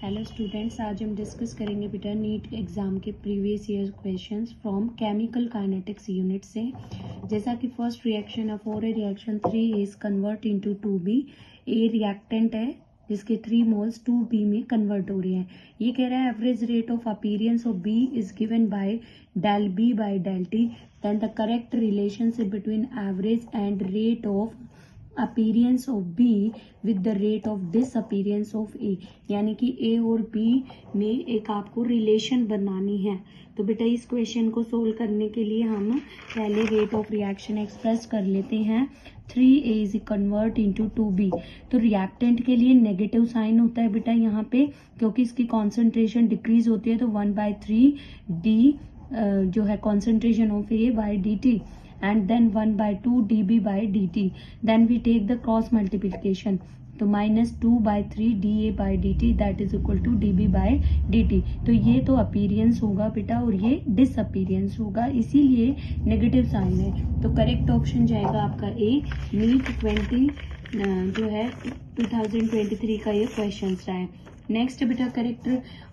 Hello students, आज हम discuss करेंगे बेटा नीट एग्जाम के previous year questions from chemical kinetics unit से। जैसा कि फर्स्ट रिएक्शन है for a reaction 3 is convert into 2b। A reactant है जिसके 3 मोल्स 2b में कन्वर्ट हो रहे हैं। ये कह रहा है average rate of appearance of b is given by del b by del t, then the correct relationship between average and rate of appearance of B with the rate of disappearance of A। यानी कि A और B में एक आपको relation बनानी है। तो बेटा इस क्वेश्चन को सोल्व करने के लिए हम पहले रेट ऑफ रिएक्शन एक्सप्रेस कर लेते हैं। 3A is convert into 2B। तो रिएक्टेंट के लिए नेगेटिव साइन होता है बेटा यहाँ पे, क्योंकि इसकी कॉन्सेंट्रेशन डिक्रीज होती है। तो 1/3D जो है concentration of A by dt and then 1/2 dB by dt. Then we take the cross multiplication. तो -2/3 dA by dt that is equal to dB by dt। तो ये तो अपीयरेंस होगा बेटा और ये डिसअपीयरेंस होगा, इसीलिए नेगेटिव साइन है। तो करेक्ट ऑप्शन जाएगा आपका ए। नीट 20 जो है 2023 का ये क्वेश्चन रहा है। नेक्स्ट बेटा correct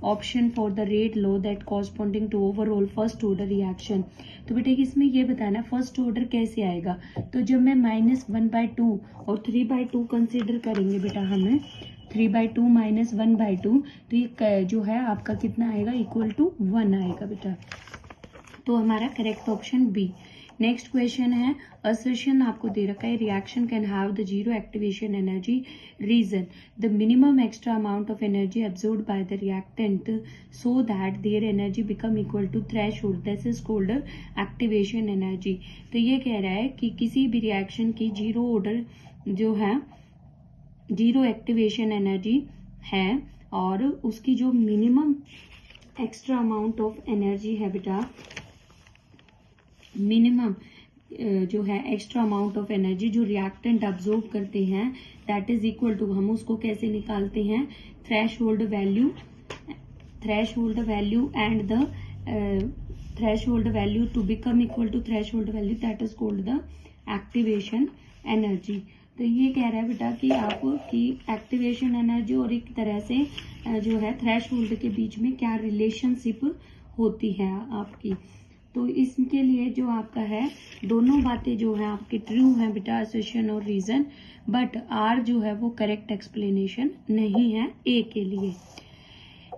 option for the rate law that corresponding to overall first order reaction. तो बेटा इसमें ये बताना फर्स्ट ऑर्डर कैसे आएगा। तो जब मैं -1/2 और 3/2 कंसीडर करेंगे बेटा, हमें 3/2 -1/2, तो ये जो है आपका कितना आएगा, इक्वल टू 1 आएगा बेटा। तो हमारा correct option B. Next question है, असर्शन आपको दे रखा है reaction can have the zero activation energy reason the minimum extra amount of energy absorbed by the reactant so that their energy become equal to threshold, this is called activation energy. तो ये कह रहा है कि किसी भी reaction की zero order जो है जीरो एक्टिवेशन एनर्जी है और उसकी जो minimum extra amount of energy है बेटा, मिनिमम जो है एक्स्ट्रा अमाउंट ऑफ एनर्जी जो रिएक्टेंट अब्जॉर्ब करते हैं, दैट इज इक्वल टू, हम उसको कैसे निकालते हैं, threshold value and the threshold value to become equal to threshold value that is called the activation energy. तो ये कह रहा है बेटा कि आपकी एक्टिवेशन एनर्जी और एक तरह से जो है थ्रेशोल्ड के बीच में क्या रिलेशनशिप होती है आपकी। तो इसके लिए जो आपका है दोनों बातें जो है आपकी ट्रू है बेटा, असर्शन और रीजन, बट आर जो है वो करेक्ट एक्सप्लेनेशन नहीं है ए के लिए।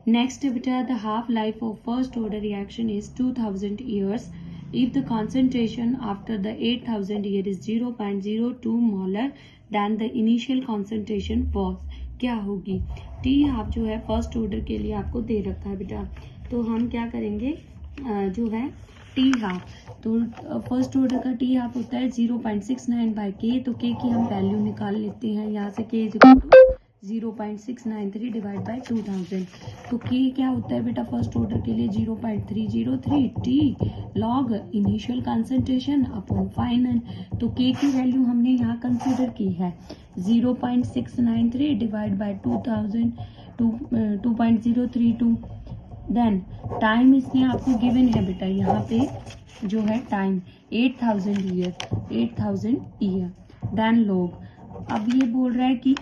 नेक्स्ट बेटा, the half life of first order reaction is 2000 years if the concentration after the 8000 year is 0.02 molar then the initial concentration was, क्या होगी। टी हाफ जो है फर्स्ट ऑर्डर के लिए आपको दे रखा है बेटा। तो हम क्या करेंगे, जो है टी हाफ, तो फर्स्ट ऑर्डर का टी हाफ होता है 0.69/k। तो k की हम वैल्यू निकाल लेते हैं यहाँ से, k is equal to 0.693 divide by 2000। तो k क्या होता है बेटा फर्स्ट ऑर्डर के लिए 0.303 T log initial concentration upon final. तो k की वैल्यू हमने यहाँ कंसीडर की है 0.693 डिवाइड बाय 2000 2.032। देन टाइम इसने आपको गिवन है बेटा, यहाँ पे जो है टाइम 8000 ईयर देन लॉग। अब ये बोल रहा है कि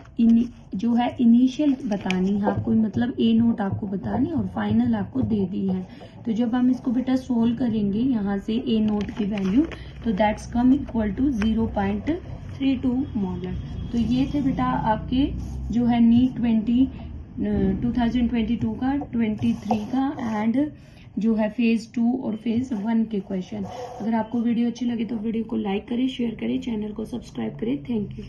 जो है इनिशियल बतानी है आपको, मतलब ए नोट आपको बतानी और फाइनल आपको दे दी है। तो जब हम इसको बेटा सोल्व करेंगे यहाँ से ए नोट की वैल्यू, तो that's come equal to 0.32 molar. तो ये थे बेटा आपके जो है नीट 2022 का 23 का एंड जो है फेज 2 और फेज 1 के क्वेश्चन। अगर आपको वीडियो अच्छी लगी तो वीडियो को लाइक करें, शेयर करें, चैनल को सब्सक्राइब करें। Thank you.